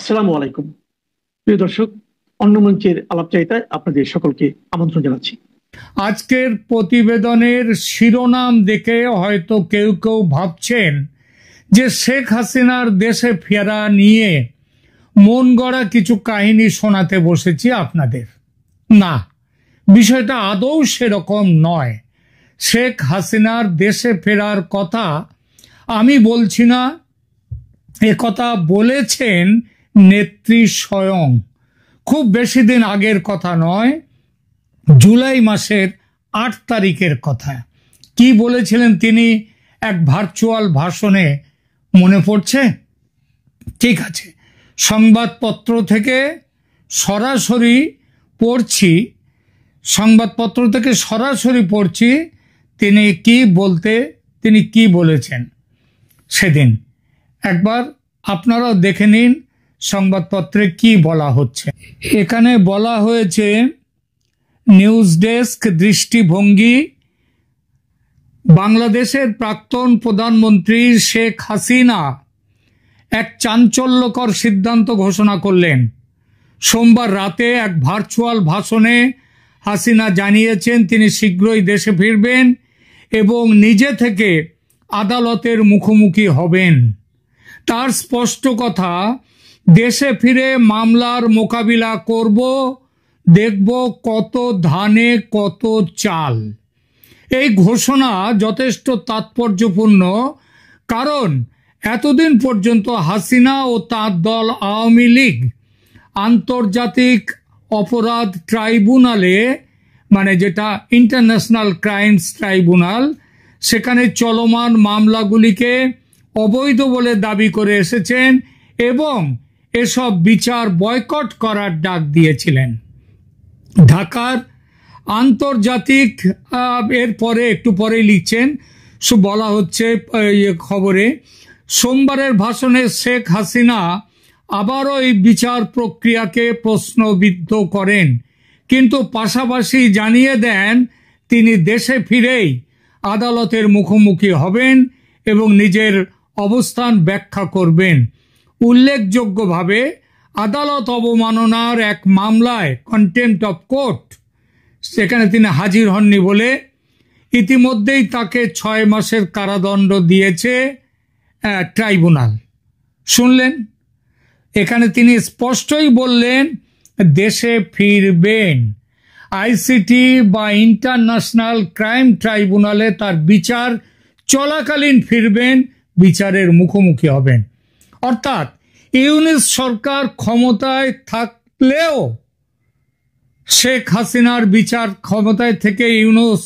আসসালামু আলাইকুম প্রিয় দর্শক, অন্য মঞ্চের আলাপচারিতায় আপনাদের সকলকে আমন্ত্রণ জানাচ্ছি। আজকের প্রতিবেদনের শিরোনাম দেখে হয়তো কেউ কেউ ভাবছেন যে শেখ হাসিনার দেশে ফেরা নিয়ে মন গড়া কিছু কাহিনী শোনাতে বসেছি আপনাদের। না, বিষয়টা আদৌ সেরকম নয়। শেখ হাসিনার দেশে ফেরার কথা আমি বলছি না, কথা বলেছেন নেত্রী স্বয়ং। খুব বেশি দিন আগের কথা নয়, জুলাই মাসের ৮ তারিখের কথা। কি বলেছিলেন তিনি এক ভার্চুয়াল ভাষণে, মনে পড়ছে? ঠিক আছে, সংবাদপত্র থেকে সরাসরি পড়ছি তিনি কি বলেছেন সেদিন। একবার আপনারাও দেখে নিন সংবাদপত্রে কি বলা হচ্ছে। এখানে বলা হয়েছে, নিউজ ডেস্ক দৃষ্টিভঙ্গি, বাংলাদেশের প্রাক্তন প্রধানমন্ত্রী শেখ হাসিনা এক চাঞ্চল্যকর সিদ্ধান্ত ঘোষণা করলেন। সোমবার রাতে এক ভার্চুয়াল ভাষণে হাসিনা জানিয়েছেন তিনি শীঘ্রই দেশে ফিরবেন এবং নিজে থেকে আদালতের মুখোমুখি হবেন। তার স্পষ্ট কথা, দেশে ফিরে মামলার মোকাবিলা করব, দেখব কত ধানে কত চাল। এই ঘোষণা যথেষ্ট তাৎপর্যপূর্ণ, কারণ এতদিন পর্যন্ত হাসিনা ও তার দল আওয়ামী লীগ আন্তর্জাতিক অপরাধ ট্রাইব্যুনালে, মানে যেটা ইন্টারন্যাশনাল ক্রাইমস ট্রাইব্যুনাল, সেখানে চলমান মামলাগুলিকে অবৈধ বলে দাবি করে এসেছেন এবং এসব বিচার বয়কট করার ডাক দিয়েছিলেন। ঢাকার আন্তর্জাতিক এরপরে একটু পরেই লিখছেন, বলা হচ্ছে খবরে, সোমবারের ভাষণে শেখ হাসিনা আবারও এই বিচার প্রক্রিয়াকে প্রশ্নবিদ্ধ করেন, কিন্তু পাশাপাশি জানিয়ে দেন তিনি দেশে ফিরেই আদালতের মুখোমুখি হবেন এবং নিজের অবস্থান ব্যাখ্যা করবেন। উল্লেখযোগ্যভাবে আদালত অবমাননার এক মামলায়, কন্টেম্পট অফ কোর্ট, সেখানে তিনি হাজির হননি বলে ইতিমধ্যেই তাকে 6 মাসের কারাদণ্ড দিয়েছে ট্রাইব্যুনাল। শুনলেন, এখানে তিনি স্পষ্টই বললেন দেশে ফিরবেন। আইসিটি বা ইন্টারন্যাশনাল ক্রাইম ট্রাইব্যুনালে তার বিচার চলাকালীন ফিরবেন, বিচারের মুখোমুখি হবেন। অর্থাৎ ইউনূস সরকার ক্ষমতায় থাকলেও শেখ হাসিনার বিচার, ক্ষমতায় থেকে ইউনূস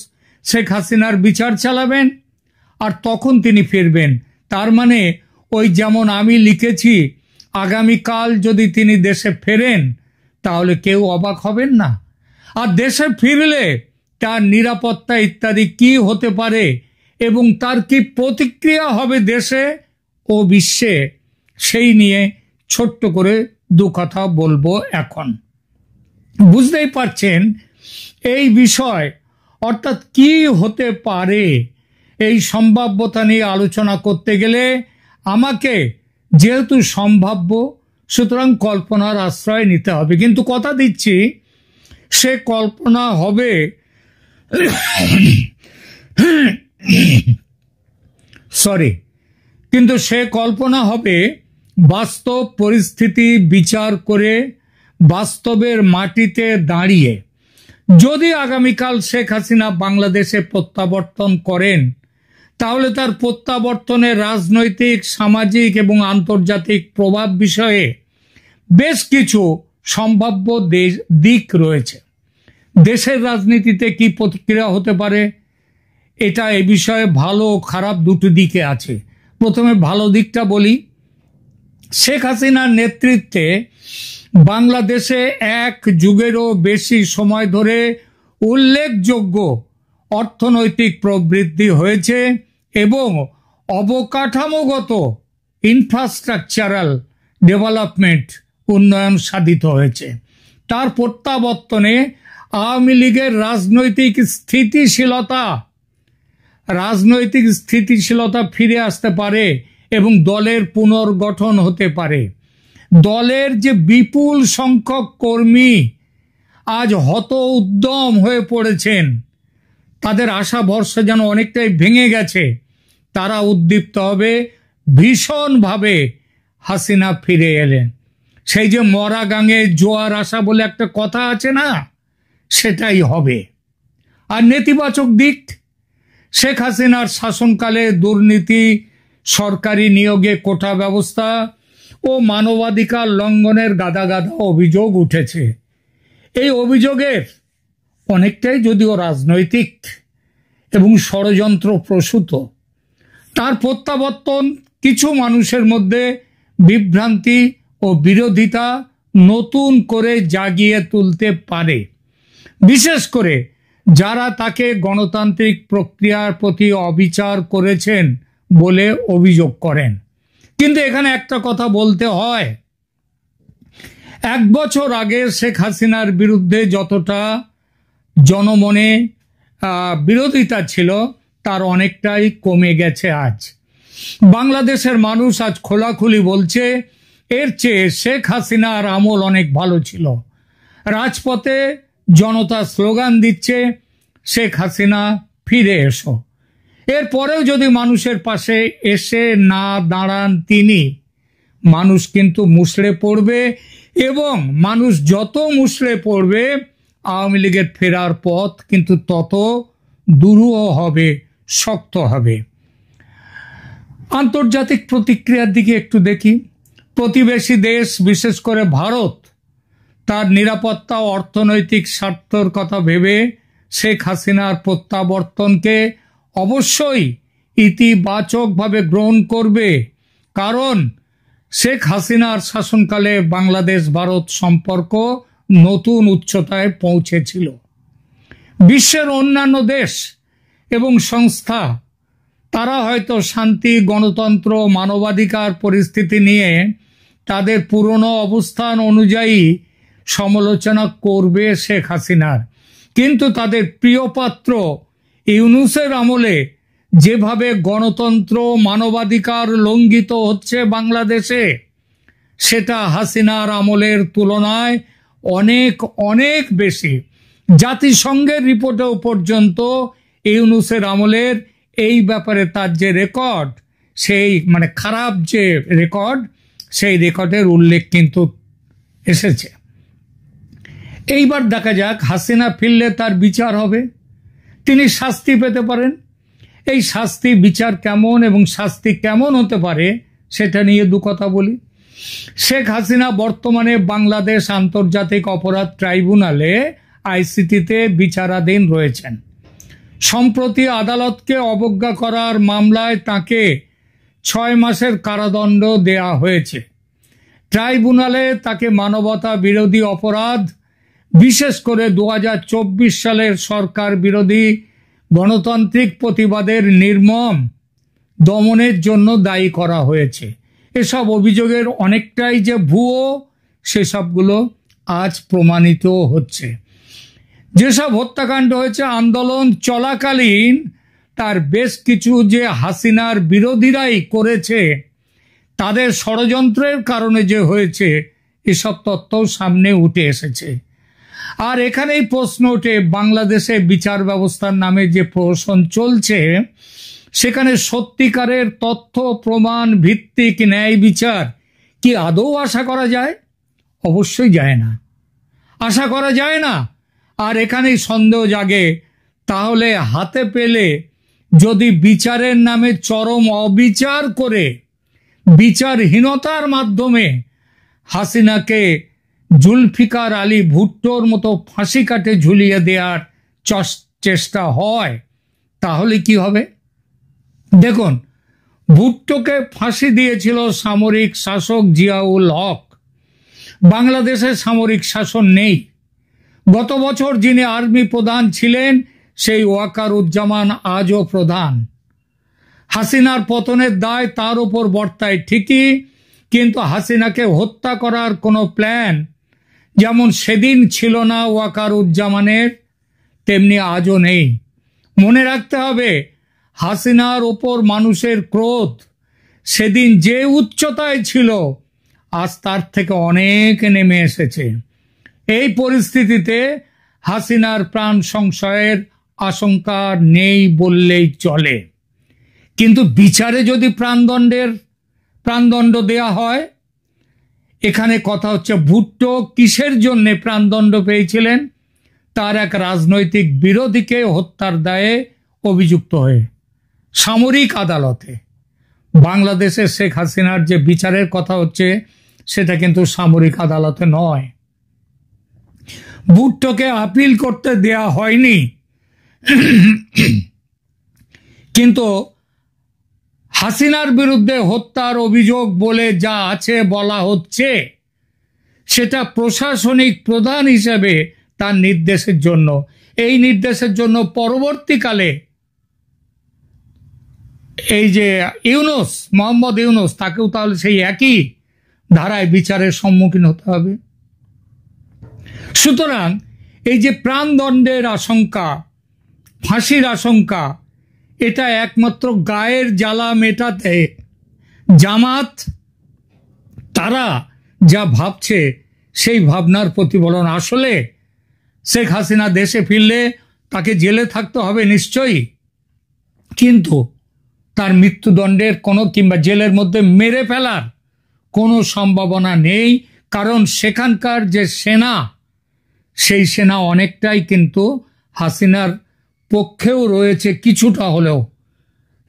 শেখ হাসিনার বিচার চালাবেন আর তখন তিনি ফিরবেন। তার মানে ওই যেমন আমি লিখেছি, আগামীকাল যদি তিনি দেশে ফেরেন তাহলে কেউ অবাক হবেন না। আর দেশে ফিরলে তার নিরাপত্তা ইত্যাদি কি হতে পারে এবং তার কি প্রতিক্রিয়া হবে দেশে ও বিশ্বে, সেই নিয়ে ছোট্ট করে 2 কথা বলবো এখন। বুঝতেই পারছেন এই বিষয়, অর্থাৎ কি হতে পারে, এই সম্ভাব্যতা নিয়ে আলোচনা করতে গেলে আমাকে, যেহেতু সম্ভাব্য, সুতরাং কল্পনার আশ্রয় নিতে হবে। কিন্তু কথা দিচ্ছি, সে কল্পনা হবে কিন্তু সে কল্পনা হবে বাস্তব পরিস্থিতি বিচার করে, বাস্তবের মাটিতে দাঁড়িয়ে। যদি আগামীকাল শেখ হাসিনা বাংলাদেশে প্রত্যাবর্তন করেন, তাহলে তার প্রত্যাবর্তনের রাজনৈতিক, সামাজিক এবং আন্তর্জাতিক প্রভাব বিষয়ে বেশ কিছু সম্ভাব্য দিক রয়েছে। দেশের রাজনীতিতে কি প্রতিক্রিয়া হতে পারে, এটা এ বিষয়ে ভালো খারাপ দুটো দিকে আছে। প্রথমে ভালো দিকটা বলি। শেখ হাসিনার নেতৃত্বে বাংলাদেশে 1 যুগেরও বেশি সময় ধরে উল্লেখযোগ্য অর্থনৈতিক প্রবৃদ্ধি হয়েছে এবং অবকাঠামোগত ইনফ্রাস্ট্রাকচারাল ডেভেলপমেন্ট, উন্নয়ন সাধিত হয়েছে। তার প্রত্যাবর্তনে আওয়ামী লীগের রাজনৈতিক স্থিতিশীলতা ফিরে আসতে পারে এবং দলের পুনর্গঠন হতে পারে। দলের যে বিপুল সংখ্যক কর্মী আজ হত উদ্যম হয়ে পড়েছেন, তাদের আশা ভরসা যেন অনেকটাই ভেঙে গেছে, তারা উদ্দীপ্ত হবে ভীষণভাবে হাসিনা ফিরে এলেন। সেই যে মরা গাঙে জোয়ার আসা বলে একটা কথা আছে না, সেটাই হবে। আর নেতিবাচক দিক, শেখ হাসিনার শাসনকালে দুর্নীতি, সরকারি নিয়োগে কোটা ব্যবস্থা ও মানবাধিকার লঙ্ঘনের গাদা গাদা অভিযোগ উঠেছে। এই অভিযোগের অনেকটাই যদিও রাজনৈতিক এবং ষড়যন্ত্র প্রসূত। তার প্রত্যাবর্তন কিছু মানুষের মধ্যে বিভ্রান্তি ও বিরোধিতা নতুন করে জাগিয়ে তুলতে পারে, বিশেষ করে যারা তাকে গণতান্ত্রিক প্রক্রিয়ার প্রতি অবিচার করেছেন বলে অভিযোগ করেন। কিন্তু এখানে একটা কথা বলতে হয়, 1 বছর আগে শেখ হাসিনার বিরুদ্ধে যতটা জনমনে বিরোধিতা ছিল, তার অনেকটাই কমে গেছে আজ। বাংলাদেশের মানুষ আজ খোলাখুলি বলছে এর চেয়ে শেখ হাসিনার আমল অনেক ভালো ছিল। রাজপথে জনতা স্লোগান দিচ্ছে শেখ হাসিনা ফিরে এসো। এরপরেও যদি মানুষের পাশে এসে না দাঁড়ান তিনি, মানুষ কিন্তু মুষড়ে পড়বে, এবং মানুষ যত মুষড়ে পড়বে আওয়ামী লীগের ফেরার পথ কিন্তু তত দুরূহ হবে, শক্ত হবে। আন্তর্জাতিক প্রতিক্রিয়ার দিকে একটু দেখি। প্রতিবেশী দেশ, বিশেষ করে ভারত, তার নিরাপত্তা ও অর্থনৈতিক স্বার্থের কথা ভেবে শেখ হাসিনার প্রত্যাবর্তনকে অবশ্যই ইতিবাচকভাবে গ্রহণ করবে, কারণ শেখ হাসিনার শাসনকালে বাংলাদেশ ভারত সম্পর্ক নতুন উচ্চতায় পৌঁছেছিল। বিশ্বের অন্যান্য দেশ এবং সংস্থা তারা হয়তো শান্তি, গণতন্ত্র, মানবাধিকার পরিস্থিতি নিয়ে তাদের পুরনো অবস্থান অনুযায়ী সমালোচনা করবে শেখ হাসিনার, কিন্তু তাদের প্রিয়পাত্র ইউনূসের আমলে যেভাবে গণতন্ত্র, মানবাধিকার লঙ্ঘিত হচ্ছে বাংলাদেশে, সেটা হাসিনার আমলের তুলনায় অনেক অনেক বেশি। জাতিসংঘের রিপোর্টেও পর্যন্ত ইউনূসের আমলের এই ব্যাপারে তার যে রেকর্ড, সেই খারাপ যে রেকর্ড, সেই রেকর্ডের উল্লেখ কিন্তু এসেছে। এইবার দেখা যাক হাসিনা ফিরলে তার বিচার হবে, তিনি শাস্তি পেতে পারেন। এই শাস্তি বিচার কেমন এবং শাস্তি কেমন হতে পারে সেটা নিয়ে দু কথা বলি। শেখ হাসিনা বর্তমানে বাংলাদেশ আন্তর্জাতিক অপরাধ ট্রাইব্যুনালে আইসিটিতে বিচারাধীন রয়েছেন। সম্প্রতি আদালতকে অবজ্ঞা করার মামলায় তাকে 6 মাসের কারাদণ্ড দেয়া হয়েছে। ট্রাইব্যুনালে তাকে মানবতা বিরোধী অপরাধ, বিশেষ করে 2024 সালের সরকার বিরোধী গণতান্ত্রিক প্রতিবাদের নির্মম দমনের জন্য দায়ী করা হয়েছে। এসব অভিযোগের অনেকটাই যে ভুয়ো, সেসবগুলো আজ প্রমাণিত হচ্ছে। যেসব হত্যাকাণ্ড হয়েছে আন্দোলন চলাকালীন, তার বেশ কিছু যে হাসিনার বিরোধীরাই করেছে, তাদের ষড়যন্ত্রের কারণে যে হয়েছে, এসব তথ্য সামনে উঠে এসেছে। আর এখানেই প্রশ্ন ওঠে, বাংলাদেশে বিচার ব্যবস্থার নামে যে প্রহসন চলছে, সেখানে সত্যিকারের তথ্য প্রমাণ ভিত্তিক ন্যায় বিচার কি আদৌ আশা করা যায়? অবশ্যই যায় না, আশা করা যায় না। আর এখানেই সন্দেহ জাগে, তাহলে হাতে পেলে যদি বিচারের নামে চরম অবিচার করে বিচারহীনতার মাধ্যমে হাসিনাকে জুলফিকার আলী ভুট্টোর মতো ফাঁসি কাটে ঝুলিয়ে দেওয়ার চেষ্টা হয়, তাহলে কি হবে? দেখুন, ভুট্টোকে ফাঁসি দিয়েছিল সামরিক শাসক জিয়াউল হক। বাংলাদেশে সামরিক শাসন নেই। গত বছর যিনি আর্মি প্রধান ছিলেন, সেই ওয়াকারুজ্জামান আজও প্রধান। হাসিনার পতনের দায় তার উপর বর্তায় ঠিকই, কিন্তু হাসিনাকে হত্যা করার কোনো প্ল্যান যেমন সেদিন ছিল না ওয়াকারুজ্জামানের, তেমনি আজও নেই। মনে রাখতে হবে, হাসিনার ওপর মানুষের ক্রোধ সেদিন যে উচ্চতায় ছিল, আজ তার থেকে অনেক নেমে এসেছে। এই পরিস্থিতিতে হাসিনার প্রাণ সংশয়ের আশঙ্কা নেই বললেই চলে। কিন্তু বিচারে যদি প্রাণদণ্ড দেয়া হয়, এখানে কথা হচ্ছে ভুট্টো কিসের জন্য প্রাণদণ্ড পেয়েছিলেন? তার এক রাজনৈতিক বিরোধীকে হত্যার দায়ে অভিযুক্ত হয়ে সামরিক আদালতে। বাংলাদেশে শেখ হাসিনার যে বিচারের কথা হচ্ছে সেটা কিন্তু সামরিক আদালতে নয়। ভুট্টোকে আপিল করতে দেয়া হয়নি, কিন্তু হাসিনার বিরুদ্ধে হত্যার অভিযোগ বলে যা আছে বলা হচ্ছে সেটা প্রশাসনিক প্রধান হিসেবে তার নির্দেশের জন্য, এই নির্দেশের জন্য পরবর্তীকালে এই যে মোহাম্মদ ইউনূস, তাকেও তাহলে সেই একই ধারায় বিচারের সম্মুখীন হতে হবে। সুতরাং এই যে প্রাণদণ্ডের আশঙ্কা, ফাঁসির আশঙ্কা, এটা একমাত্র গায়ের জ্বালা মেটাতে জামাত তারা যা ভাবছে সেই ভাবনার প্রতিফলন। আসলে শেখ হাসিনা দেশে ফিরলে তাকে জেলে থাকতে হবে নিশ্চয়ই, কিন্তু তার মৃত্যুদণ্ডের কোনো কিংবা জেলের মধ্যে মেরে ফেলার কোনো সম্ভাবনা নেই। কারণ সেখানকার যে সেনা, সেই সেনা অনেকটাই কিন্তু হাসিনার পক্ষেও রয়েছে কিছুটা হলেও।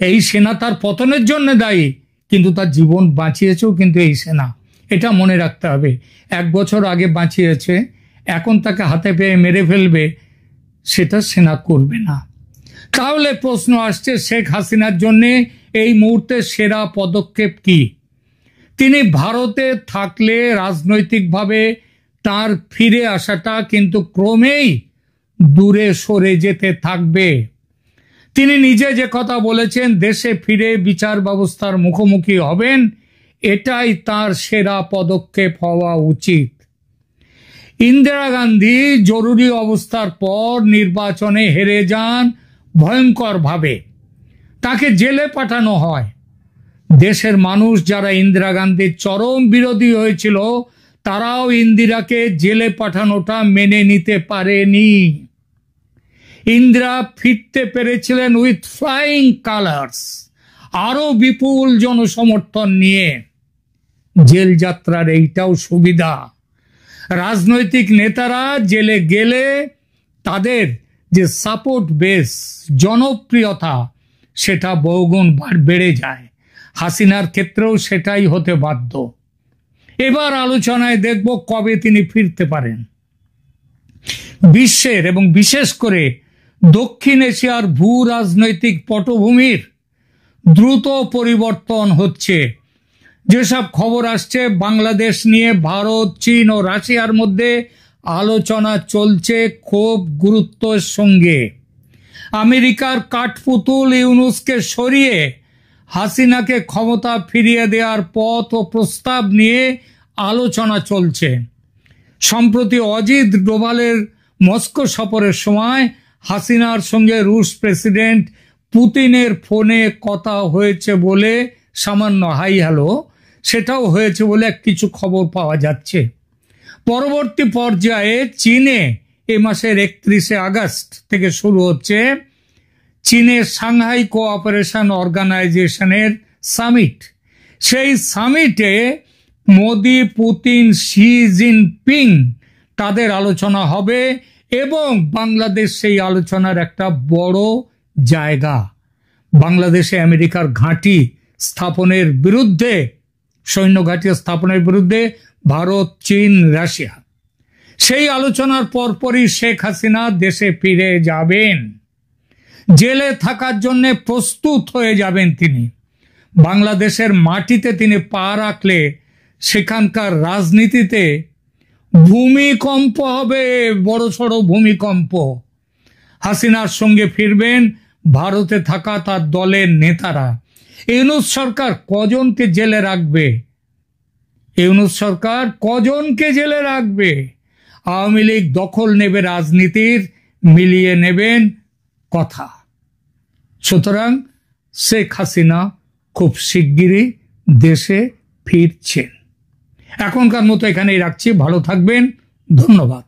এই সেনা তার পতনের জন্য দায়ী, কিন্তু তার জীবন বাঁচিয়েছেও কিন্তু এই সেনা, এটা মনে রাখতে হবে। 1 বছর আগে বাঁচিয়েছে, এখন তাকে হাতে পেয়ে মেরে ফেলবে, সেটা সেনা করবে না। তাহলে প্রশ্ন আসছে, শেখ হাসিনার জন্য এই মুহূর্তে সেরা পদক্ষেপ কি? তিনি ভারতে থাকলে রাজনৈতিকভাবে তার ফিরে আসাটা কিন্তু ক্রমেই দূরে সরে যেতে থাকবে। তিনি নিজে যে কথা বলেছেন, দেশে ফিরে বিচার ব্যবস্থার মুখোমুখি হবেন, এটাই তার সেরা পদক্ষেপ হওয়া উচিত। ইন্দিরা গান্ধী জরুরি অবস্থার পর নির্বাচনে হেরে যান ভয়ঙ্করভাবে, তাকে জেলে পাঠানো হয়। দেশের মানুষ যারা ইন্দিরা গান্ধীর চরম বিরোধী হয়েছিল, তারাও ইন্দিরাকে জেলে পাঠানোটা মেনে নিতে পারেনি। ইন্দিরা ফিরতে পেরেছিলেন উইথ ফ্লাইং কালার্স, আরো বিপুল জনসমর্থন নিয়ে। জেল যাত্রার এইটাও সুবিধা, রাজনৈতিক নেতারা জেলে গেলে তাদের যে সাপোর্ট বেস, জনপ্রিয়তা, সেটা বহুগুণ বেড়ে যায়। হাসিনার ক্ষেত্রেও সেটাই হতে বাধ্য। এবার আলোচনায় দেখব কবে তিনি ফিরতে পারেন। বিশ্বের এবং বিশেষ করে দক্ষিণ এশিয়ার ভূ রাজনৈতিক পটভূমির দ্রুত পরিবর্তন হচ্ছে। যেসব খবর আসছে, বাংলাদেশ নিয়ে ভারত, চীন ও রাশিয়ার মধ্যে আলোচনা চলছে খুব গুরুত্বের সঙ্গে। আমেরিকার কাঠপুতুল ইউনূসকে সরিয়ে হাসিনাকে ক্ষমতা ফিরিয়ে দেওয়ার পথ ও প্রস্তাব নিয়ে আলোচনা চলছে। সম্প্রতি অজিত ডোভালের মস্কো সফরের সময় হাসিনার সঙ্গে রুশ প্রেসিডেন্ট পুতিনের ফোনে কথা হয়েছে বলে, সামান্য হাই হ্যালো সেটাও হয়েছে বলে কিছু খবর পাওয়া যাচ্ছে। পরবর্তী পর্যায়ে চীনে এ মাসের 31শে আগস্ট থেকে শুরু হচ্ছে চীনের সাংহাই কোঅপারেশন অর্গানাইজেশনের সামিট। সেই সামিটে মোদি, পুতিন, শি জিনপিং তাদের আলোচনা হবে এবং বাংলাদেশ সেই আলোচনার একটা বড় জায়গা। বাংলাদেশে আমেরিকার ঘাঁটি স্থাপনের বিরুদ্ধে, সৈন্য ঘাঁটি স্থাপনের বিরুদ্ধে ভারত, চীন, রাশিয়া। সেই আলোচনার পরপরই শেখ হাসিনা দেশে ফিরে যাবেন। জেলে থাকার জন্য প্রস্তুত হয়ে যাবেন তিনি। বাংলাদেশের মাটিতে তিনি পা রাখলে সেখানকার রাজনীতিতে ভূমিকম্প হবে, বড়সড় ভূমিকম্প। হাসিনার সঙ্গে ফিরবেন ভারতে থাকা তার দলের নেতারা। ইউনূস সরকার কজনকে জেলে রাখবে? ইউনূস সরকার কজনকে জেলে রাখবে? আওয়ামী লীগ দখল নেবে রাজনীতির, মিলিয়ে নেবেন কথা। সুতরাং শেখ হাসিনা খুব শিগগিরই দেশে ফিরছেন। এখনকার মতো এখানেই রাখছি। ভালো থাকবেন। ধন্যবাদ।